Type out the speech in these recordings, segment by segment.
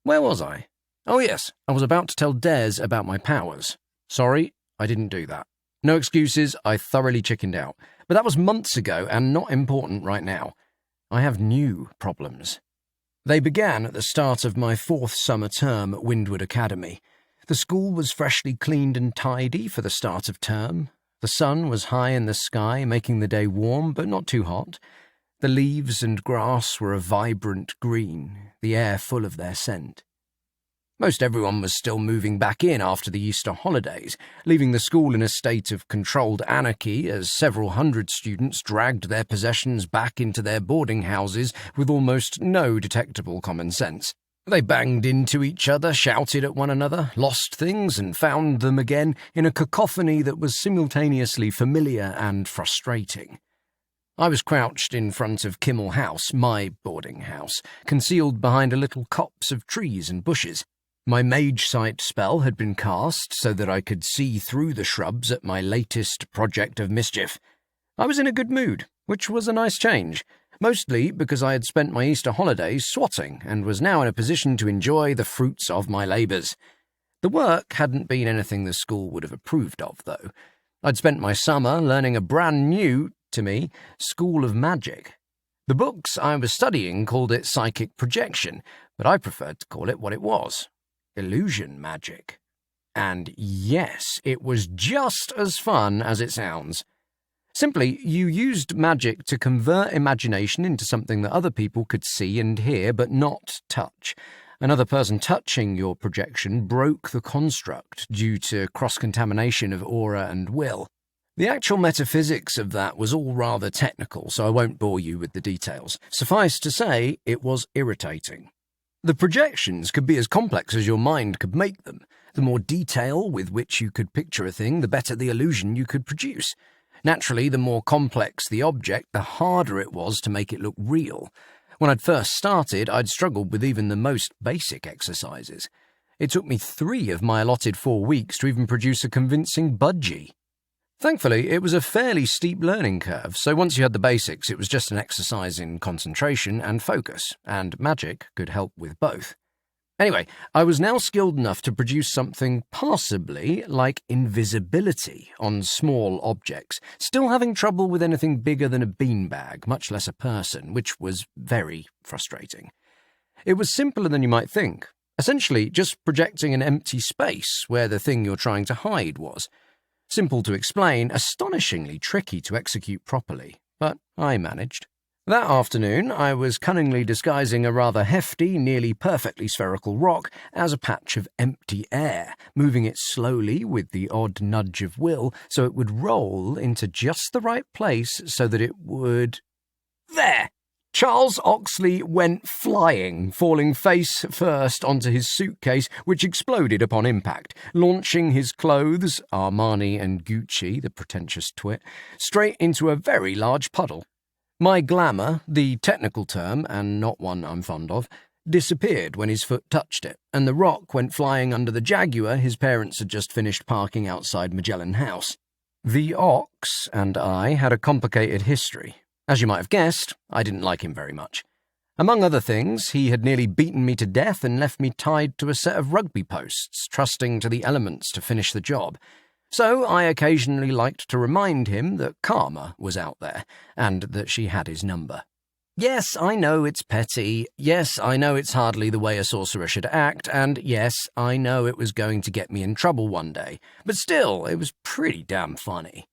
Where was I? Oh yes, I was about to tell Des about my powers. Sorry, I didn't do that. No excuses, I thoroughly chickened out. But that was months ago and not important right now. I have new problems. They began at the start of my 4th summer term at Windward Academy. The school was freshly cleaned and tidy for the start of term. The sun was high in the sky, making the day warm but not too hot. The leaves and grass were a vibrant green, the air full of their scent. Most everyone was still moving back in after the Easter holidays, leaving the school in a state of controlled anarchy as several hundred students dragged their possessions back into their boarding houses with almost no detectable common sense. They banged into each other, shouted at one another, lost things and found them again in a cacophony that was simultaneously familiar and frustrating. I was crouched in front of Kimmel House, my boarding house, concealed behind a little copse of trees and bushes. My mage sight spell had been cast so that I could see through the shrubs at my latest project of mischief. I was in a good mood, which was a nice change, mostly because I had spent my Easter holidays swatting and was now in a position to enjoy the fruits of my labours. The work hadn't been anything the school would have approved of, though. I'd spent my summer learning a brand new, to me, school of magic. The books I was studying called it psychic projection, but I preferred to call it what it was. Illusion magic. And yes, it was just as fun as it sounds. Simply, you used magic to convert imagination into something that other people could see and hear but not touch. Another person touching your projection broke the construct due to cross-contamination of aura and will. The actual metaphysics of that was all rather technical, so I won't bore you with the details. Suffice to say, it was irritating. The projections could be as complex as your mind could make them. The more detail with which you could picture a thing, the better the illusion you could produce. Naturally, the more complex the object, the harder it was to make it look real. When I'd first started, I'd struggled with even the most basic exercises. It took me 3 of my allotted 4 weeks to even produce a convincing budgie. Thankfully, it was a fairly steep learning curve, so once you had the basics, it was just an exercise in concentration and focus, and magic could help with both. Anyway, I was now skilled enough to produce something passably like invisibility on small objects, still having trouble with anything bigger than a beanbag, much less a person, which was very frustrating. It was simpler than you might think, essentially just projecting an empty space where the thing you're trying to hide was. Simple to explain, astonishingly tricky to execute properly, but I managed. That afternoon, I was cunningly disguising a rather hefty, nearly perfectly spherical rock as a patch of empty air, moving it slowly with the odd nudge of will so it would roll into just the right place so that it would... There! Charles Oxley went flying, falling face first onto his suitcase, which exploded upon impact, launching his clothes, Armani and Gucci, the pretentious twit, straight into a very large puddle. My glamour, the technical term, and not one I'm fond of, disappeared when his foot touched it, and the rock went flying under the Jaguar his parents had just finished parking outside Magellan House. The Ox and I had a complicated history. As you might have guessed, I didn't like him very much. Among other things, he had nearly beaten me to death and left me tied to a set of rugby posts, trusting to the elements to finish the job. So I occasionally liked to remind him that karma was out there, and that she had his number. Yes, I know it's petty. Yes, I know it's hardly the way a sorcerer should act, and yes, I know it was going to get me in trouble one day. But still, it was pretty damn funny.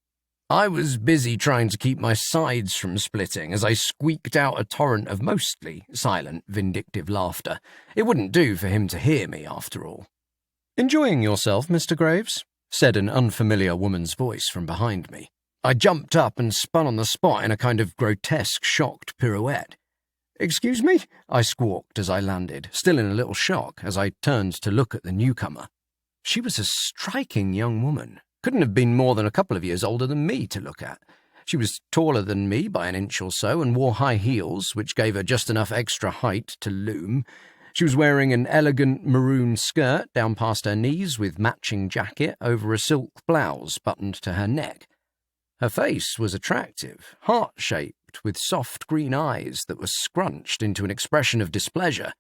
I was busy trying to keep my sides from splitting as I squeaked out a torrent of mostly silent, vindictive laughter. It wouldn't do for him to hear me, after all. "Enjoying yourself, Mr. Graves?" said an unfamiliar woman's voice from behind me. I jumped up and spun on the spot in a kind of grotesque, shocked pirouette. "Excuse me?" I squawked as I landed, still in a little shock as I turned to look at the newcomer. She was a striking young woman. Couldn't have been more than a couple of years older than me to look at. She was taller than me by an inch or so and wore high heels, which gave her just enough extra height to loom. She was wearing an elegant maroon skirt down past her knees with matching jacket over a silk blouse buttoned to her neck. Her face was attractive, heart-shaped, with soft green eyes that were scrunched into an expression of displeasure.